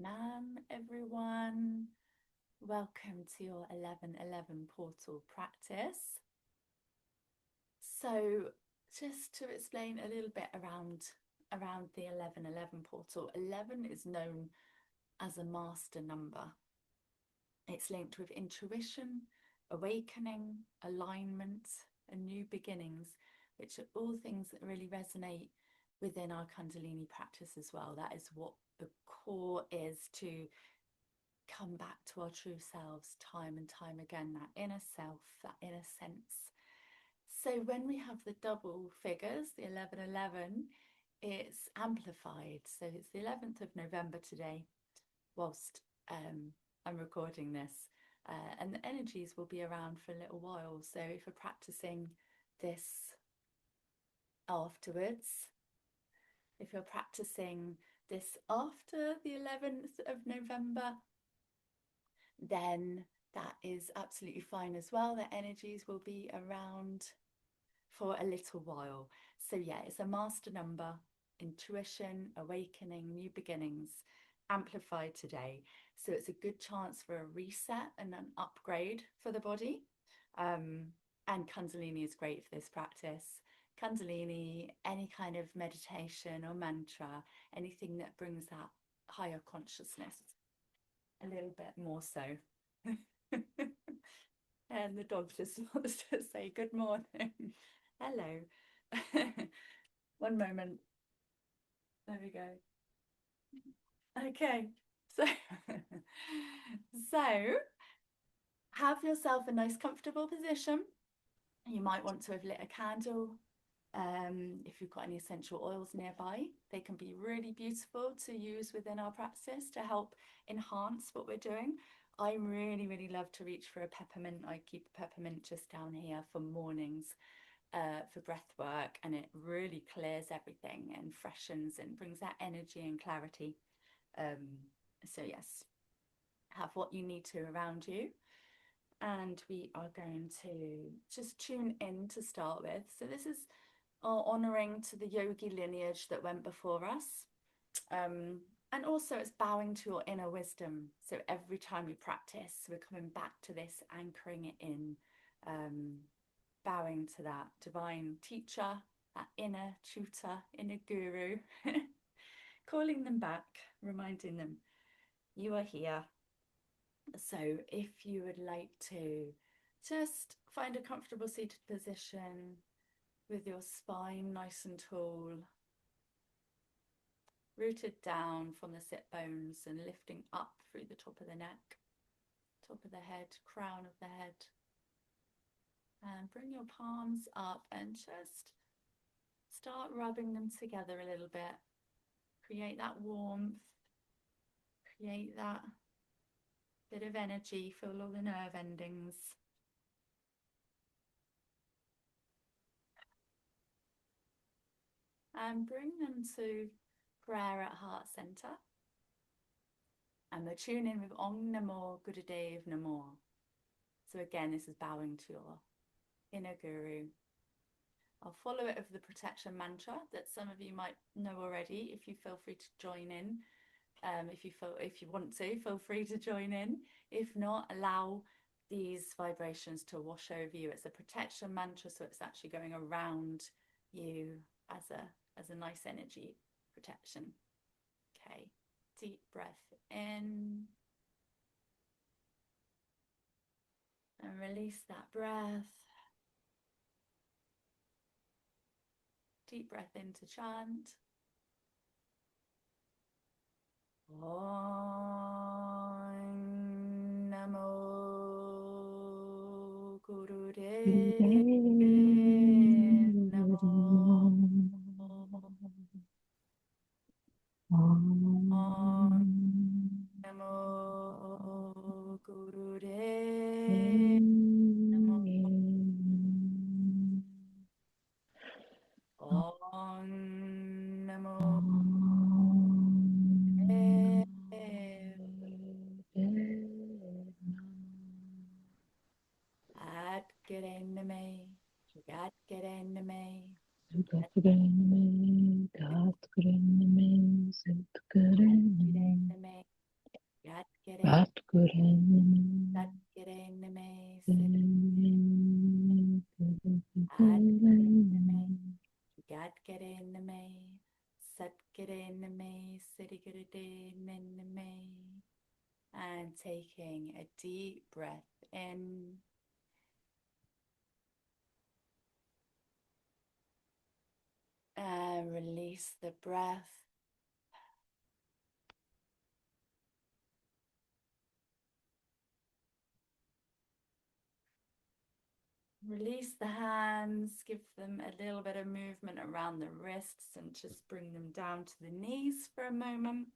Satnam, everyone. Welcome to your 1111 portal practice. So, just to explain a little bit around the 1111 portal, 11 is known as a master number. It's linked with intuition, awakening, alignment, and new beginnings, which are all things that really resonate within our Kundalini practice as well. That is what the core is, to come back to our true selves time and time again, that inner self, that inner sense. So when we have the double figures, the 1111, it's amplified. So it's the 11th of November today, whilst I'm recording this. And the energies will be around for a little while. So if you're practicing this afterwards, if you're practicing this after the 11th of November, then that is absolutely fine as well. The energies will be around for a little while. So yeah, it's a master number, intuition, awakening, new beginnings, amplified today. So it's a good chance for a reset and an upgrade for the body. And Kundalini is great for this practice. Kundalini, any kind of meditation or mantra, anything that brings that higher consciousness a little bit more so. And the dog just wants to say good morning. Hello. One moment. There we go. Okay. So, so have yourself a nice comfortable position. You might want to have lit a candle. If you've got any essential oils nearby, they can be really beautiful to use within our practice to help enhance what we're doing. I really love to reach for a peppermint. I keep a peppermint just down here for mornings, for breath work, and it really clears everything and freshens and brings that energy and clarity. So yes, have what you need to around you. And we are going to just tune in to start with. So this is our honouring to the yogi lineage that went before us. And also it's bowing to your inner wisdom. So every time we practice, we're coming back to this, anchoring it in, bowing to that divine teacher, that inner tutor, inner guru, calling them back, reminding them you are here. So if you would like to just find a comfortable seated position with your spine nice and tall, rooted down from the sit bones and lifting up through the top of the neck, top of the head, crown of the head. And bring your palms up and just start rubbing them together a little bit. Create that warmth, create that bit of energy, feel all the nerve endings. And bring them to prayer at heart center. And we're tuning in with Om Namo Gurudev Namo. So again, this is bowing to your inner guru. I'll follow it with the protection mantra that some of you might know already. If you feel free to join in, if you want to, feel free to join in. If not, allow these vibrations to wash over you. It's a protection mantra, so it's actually going around you as a nice energy protection. Okay, deep breath in and release that breath. Deep breath in to chant. Om Namo Gurudev Namo. Om Namo Gurudev Namo. Om Namo Gurudev. At Gerename, Gat Gerename, Gat Satguruname, Satguruname, Satguruname. Gerename. Satkirename Adkirename Gadkirename Satkirename Siddhikiridename. And taking a deep breath in and release the breath. Release the hands, give them a little bit of movement around the wrists and just bring them down to the knees for a moment.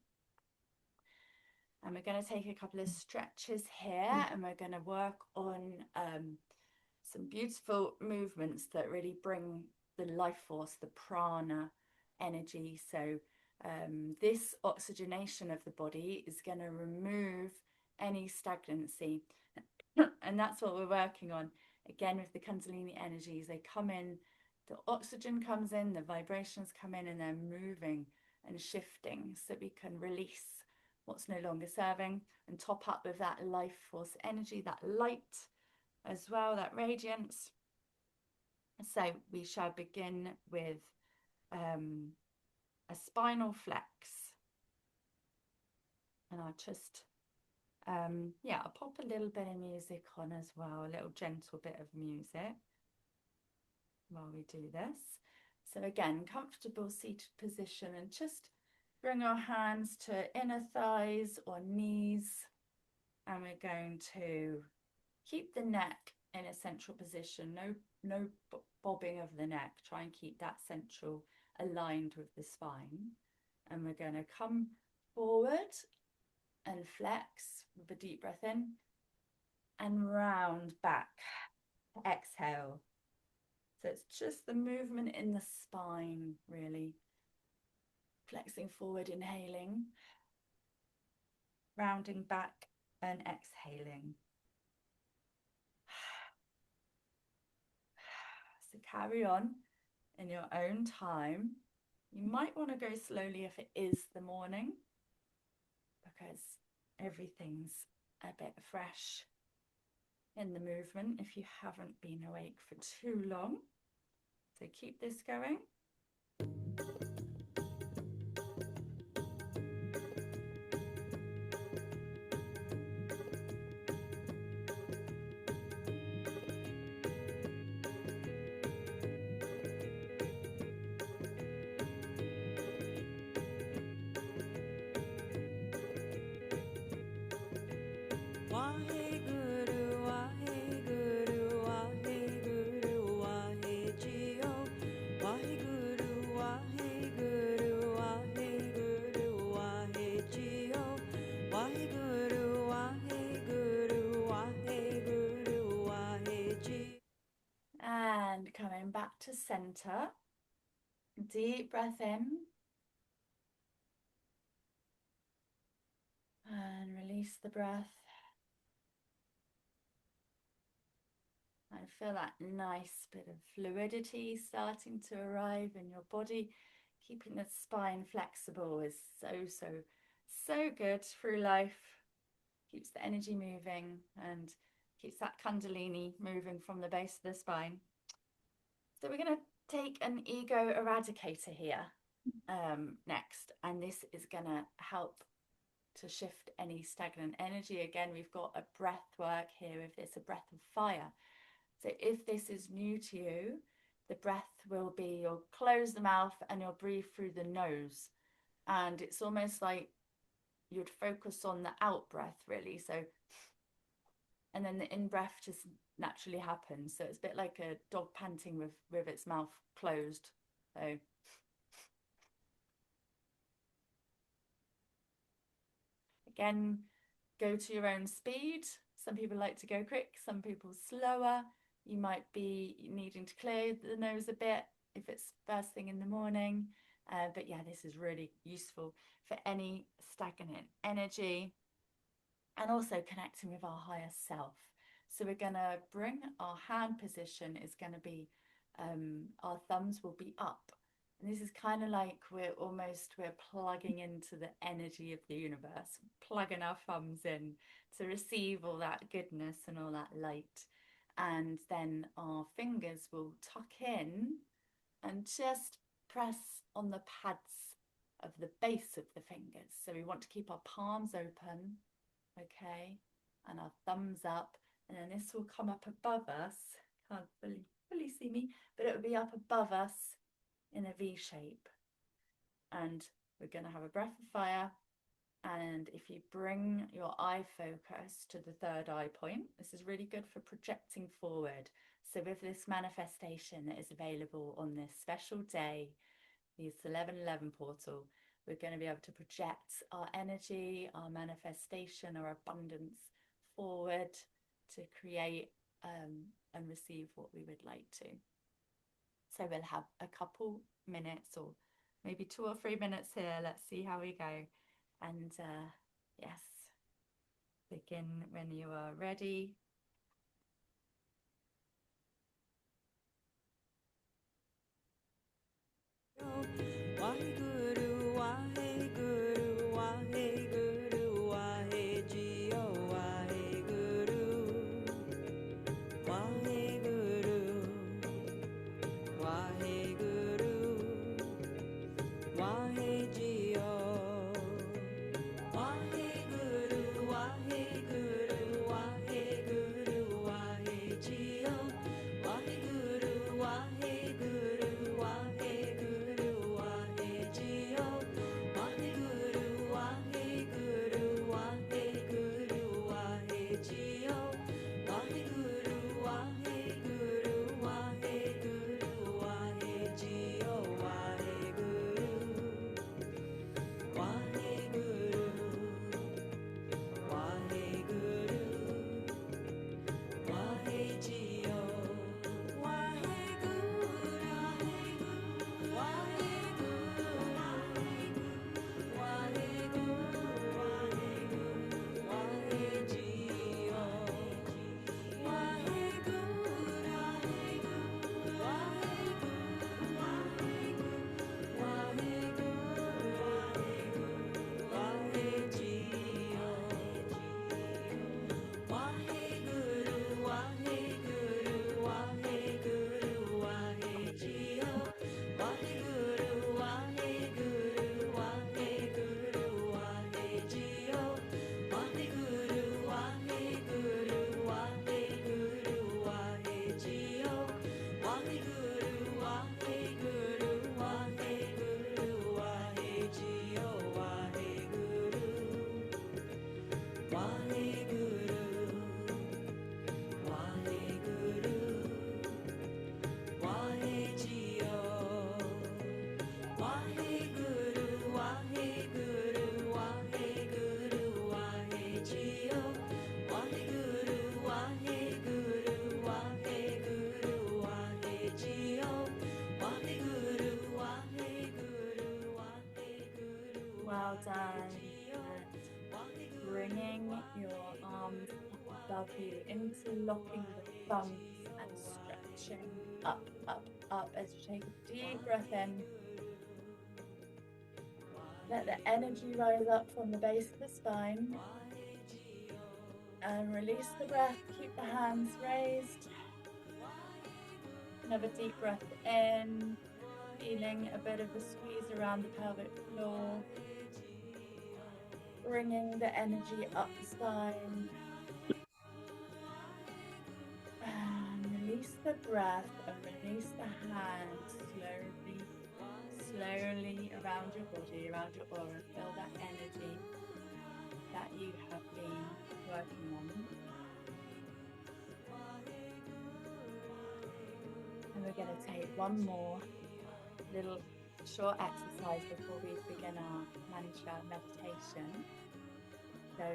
And we're going to take a couple of stretches here and we're going to work on some beautiful movements that really bring the life force, the prana energy. So this oxygenation of the body is going to remove any stagnancy. And that's what we're working on. Again, with the Kundalini energies, they come in, the oxygen comes in, the vibrations come in, and they're moving and shifting so we can release what's no longer serving and top up with that life force energy, that light as well, that radiance. So we shall begin with a spinal flex. And I'll just I'll pop a little bit of music on as well, a little gentle bit of music while we do this. So again, comfortable seated position, and just bring our hands to inner thighs or knees, and we're going to keep the neck in a central position, no bobbing of the neck. Try and keep that central aligned with the spine. And we're going to come forward and flex with a deep breath in and round back. Exhale. So it's just the movement in the spine, really. Flexing forward, inhaling, rounding back and exhaling. So carry on in your own time. You might want to go slowly if it is the morning, because everything's a bit fresh in the movement if you haven't been awake for too long. So keep this going. And coming back to center, deep breath in and release the breath. And feel that nice bit of fluidity starting to arrive in your body. Keeping the spine flexible is so good through life. Keeps the energy moving and keeps that Kundalini moving from the base of the spine. So we're going to take an ego eradicator here next, and this is going to help to shift any stagnant energy. Again, we've got a breath work here with this, a breath of fire. So if this is new to you, the breath will be, you'll close the mouth and you'll breathe through the nose. And it's almost like you'd focus on the out breath, really. So, and then the in breath just naturally happens. So it's a bit like a dog panting with its mouth closed. So again, go to your own speed. Some people like to go quick, some people slower. You might be needing to clear the nose a bit if it's first thing in the morning. But yeah, this is really useful for any stagnant energy and also connecting with our higher self. So we're going to bring our hand position is going to be, our thumbs will be up And this is kind of like we're plugging into the energy of the universe, plugging our thumbs in to receive all that goodness and all that light. And then our fingers will tuck in and just press on the pads of the base of the fingers. So we want to keep our palms open, okay, and our thumbs up. And then this will come up above us. Can't fully see me, but it will be up above us in a V shape. And we're going to have a breath of fire. And if you bring your eye focus to the third eye point, this is really good for projecting forward. So with this manifestation that is available on this special day, the 1111 portal, we're going to be able to project our energy, our manifestation, our abundance forward to create and receive what we would like to. So we'll have a couple minutes or maybe 2 or 3 minutes here. Let's see how we go. And yes, begin when you are ready. Well done. And bringing your arms above you into locking the thumbs and stretching up, up, up as you take a deep breath in. Let the energy rise up from the base of the spine. And release the breath. Keep the hands raised. Another deep breath in. Feeling a bit of a squeeze around the pelvic floor. Bringing the energy up the spine. And release the breath and release the hands slowly around your body, around your aura. Feel that energy that you have been working on. And we're going to take one more little short exercise before we begin our mantra meditation. So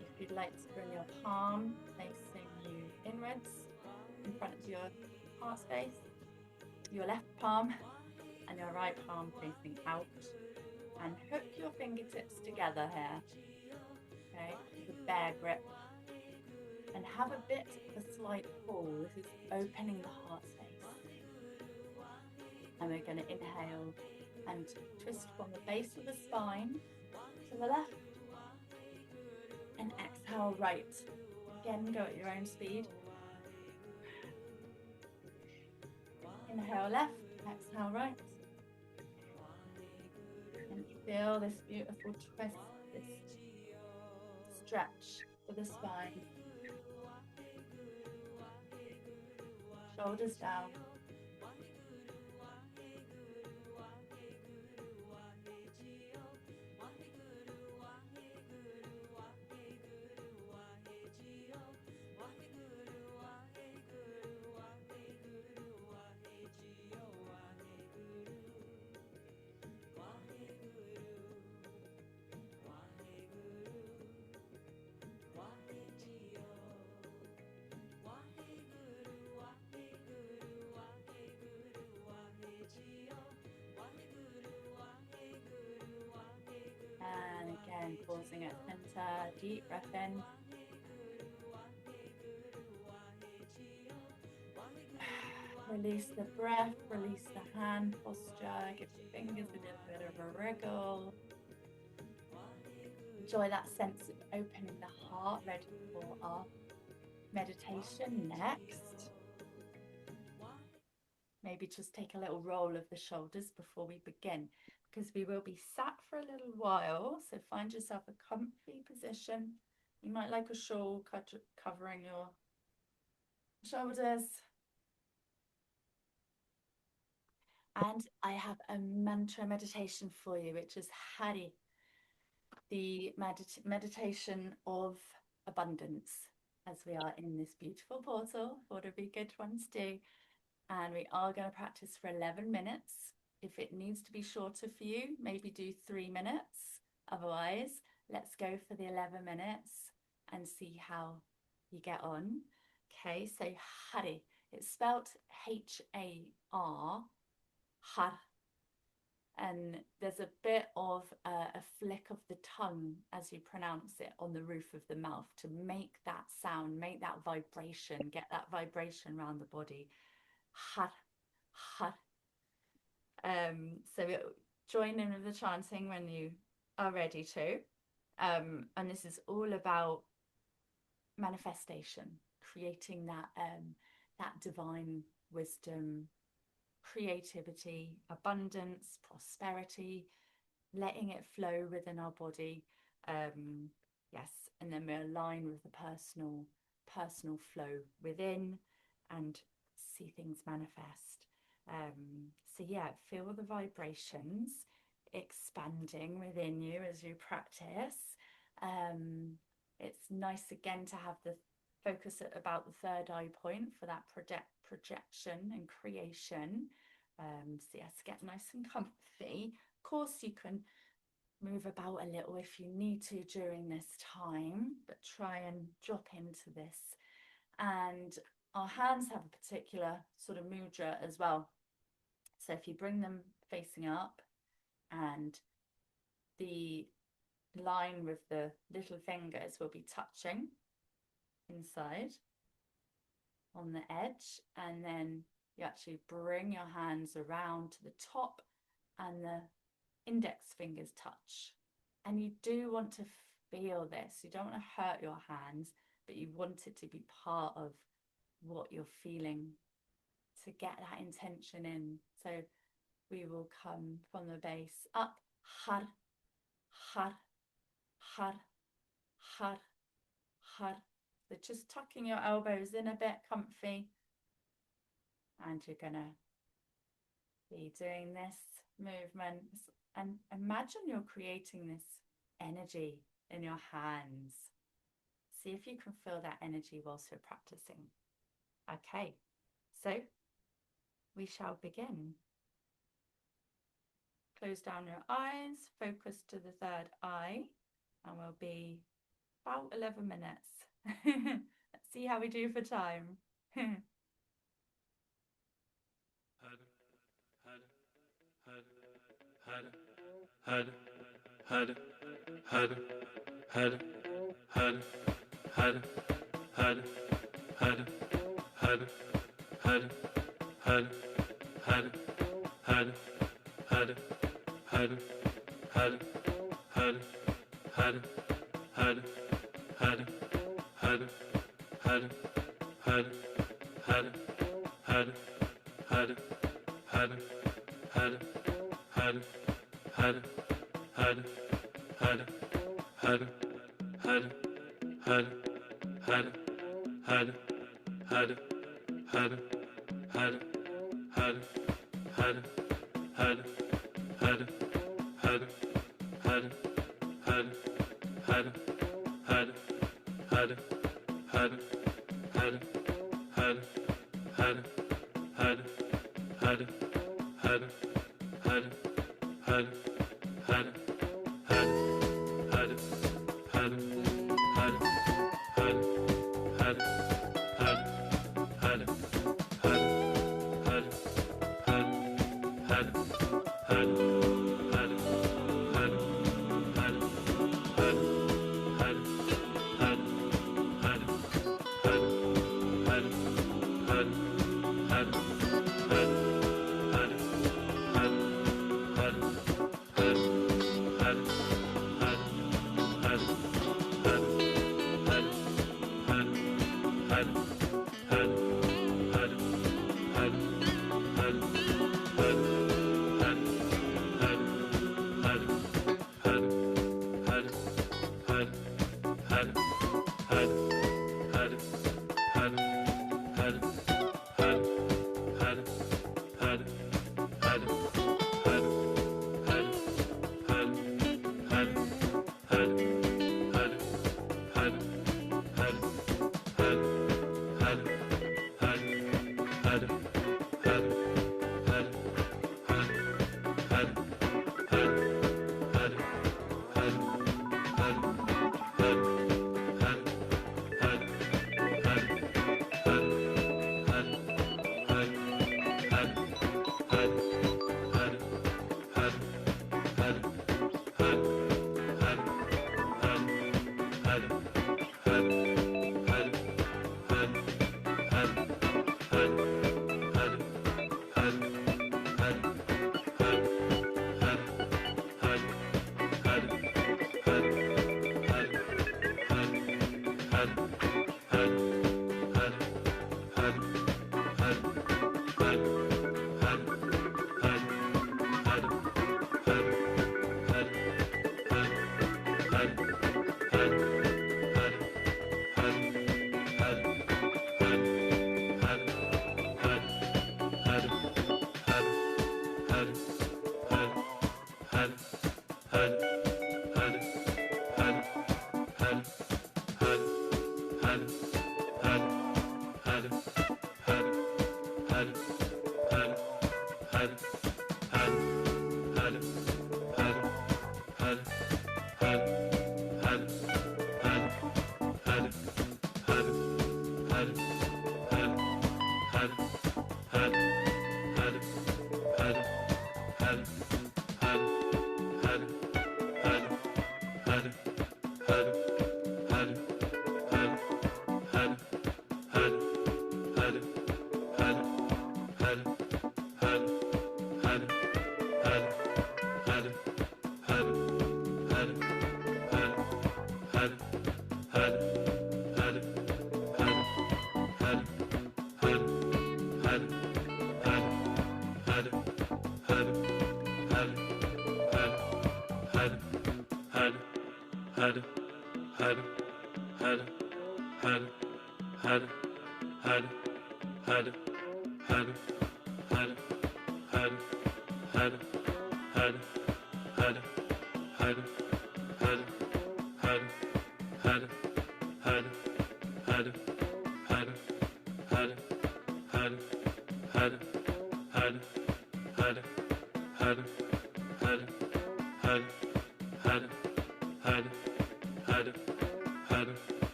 if you'd like to bring your palm facing you inwards in front of your heart space, your left palm and your right palm facing out, and hook your fingertips together here, okay, with a bear grip, and have a bit of a slight pull. This is opening the heart space. And we're going to inhale and twist from the base of the spine to the left. And exhale right. Again, go at your own speed. Inhale left, exhale right. And feel this beautiful twist, this stretch for the spine. Shoulders down. And again, pausing at center, deep breath in. Release the breath, release the hand posture, give your fingers a little bit of a wriggle. Enjoy that sense of opening the heart, ready for our meditation next. Maybe just take a little roll of the shoulders before we begin, because we will be sat for a little while. So find yourself a comfy position. You might like a shawl covering your shoulders. And I have a mantra meditation for you, which is Hari, the meditation of abundance. As we are in this beautiful portal, thought it'd be a good one to do. And we are going to practice for 11 minutes. If it needs to be shorter for you, maybe do 3 minutes. Otherwise, let's go for the 11 minutes and see how you get on. Okay, so Hari, it's spelt H-A-R, Har. And there's a bit of a flick of the tongue as you pronounce it on the roof of the mouth to make that sound, make that vibration, get that vibration around the body. Har, har. So join in with the chanting when you are ready to. And this is all about manifestation, creating that divine wisdom, creativity, abundance, prosperity, letting it flow within our body. Yes, and then we align with the personal flow within and see things manifest. So yeah, feel the vibrations expanding within you as you practice. It's nice again to have the focus at about the third eye point for that projection and creation. So yes, get nice and comfy. Of course, you can move about a little if you need to during this time, but try and drop into this. And our hands have a particular sort of mudra as well. So if you bring them facing up and the line with the little fingers will be touching inside on the edge, and then you actually bring your hands around to the top and the index fingers touch. And you do want to feel this. You don't want to hurt your hands, but you want it to be part of what you're feeling to get that intention in. So we will come from the base up, har, har, har, har, har. So just tucking your elbows in a bit, comfy. And you're gonna be doing this movement. And imagine you're creating this energy in your hands. See if you can feel that energy whilst you're practicing. Okay, so we shall begin. Close down your eyes, focus to the third eye, and we'll be about 11 minutes. Let's see how we do for time.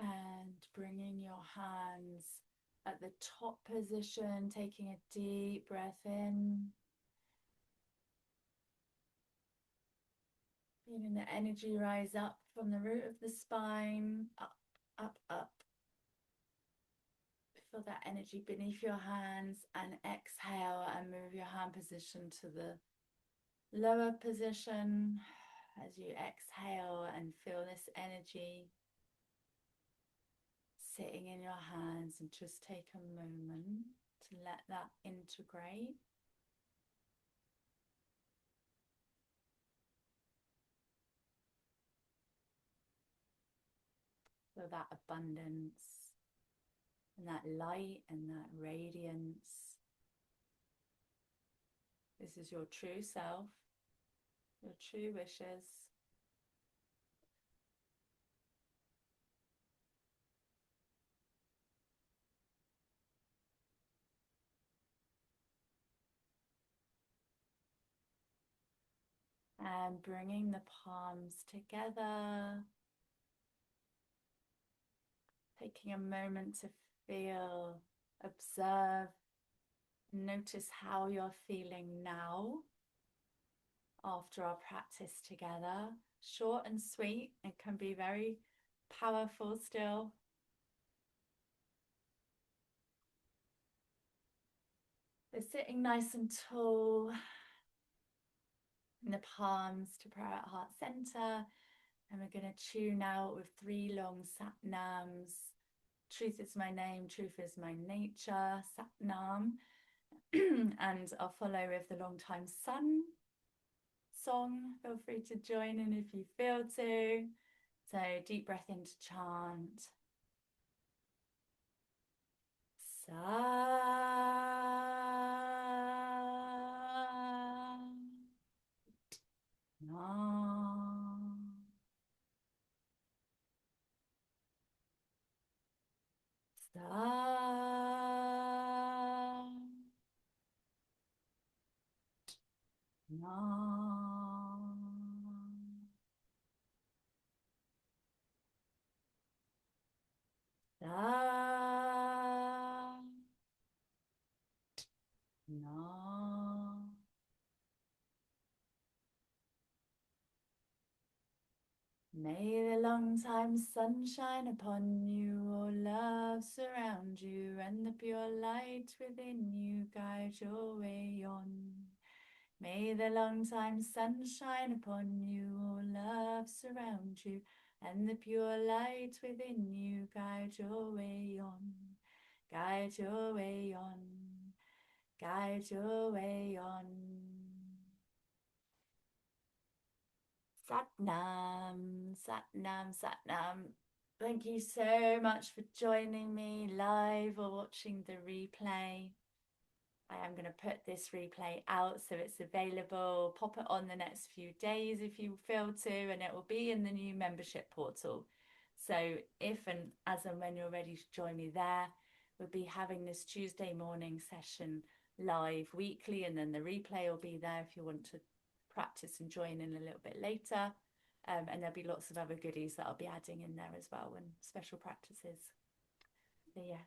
And bringing your hands at the top position, taking a deep breath in. Feeling the energy rise up from the root of the spine, up, up, up. Feel that energy beneath your hands, and exhale and move your hand position to the lower position as you exhale and feel this energy sitting in your hands, and just take a moment to let that integrate. Feel that abundance and that light and that radiance. This is your true self, your true wishes. And bringing the palms together, taking a moment to feel, observe, notice how you're feeling now after our practice together. Short and sweet, it can be very powerful still. So sitting nice and tall, And the palms to prayer at heart center. And we're going to tune out with 3 long Satnams. Truth is my name, truth is my nature, Satnam. And I'll follow with the long time sun song. Feel free to join in if you feel to. So deep breath into chant. Sa. Nam. Sa. Nam. Sa. Nam. May the long time sun shine upon you, all love surround you, and the pure light within you guide your way on. May the long time sun shine upon you, all love surround you, and the pure light within you guide your way on. Guide your way on. Guide your way on. Satnam, Satnam, Satnam. Thank you so much for joining me live or watching the replay. I am going to put this replay out so it's available. Pop it on the next few days if you feel to, and it will be in the new membership portal. So if and as and when you're ready to join me there, we'll be having this Tuesday morning session live weekly, and then the replay will be there if you want to practice and join in a little bit later. And there'll be lots of other goodies that I'll be adding in there as well, and special practices. So yes,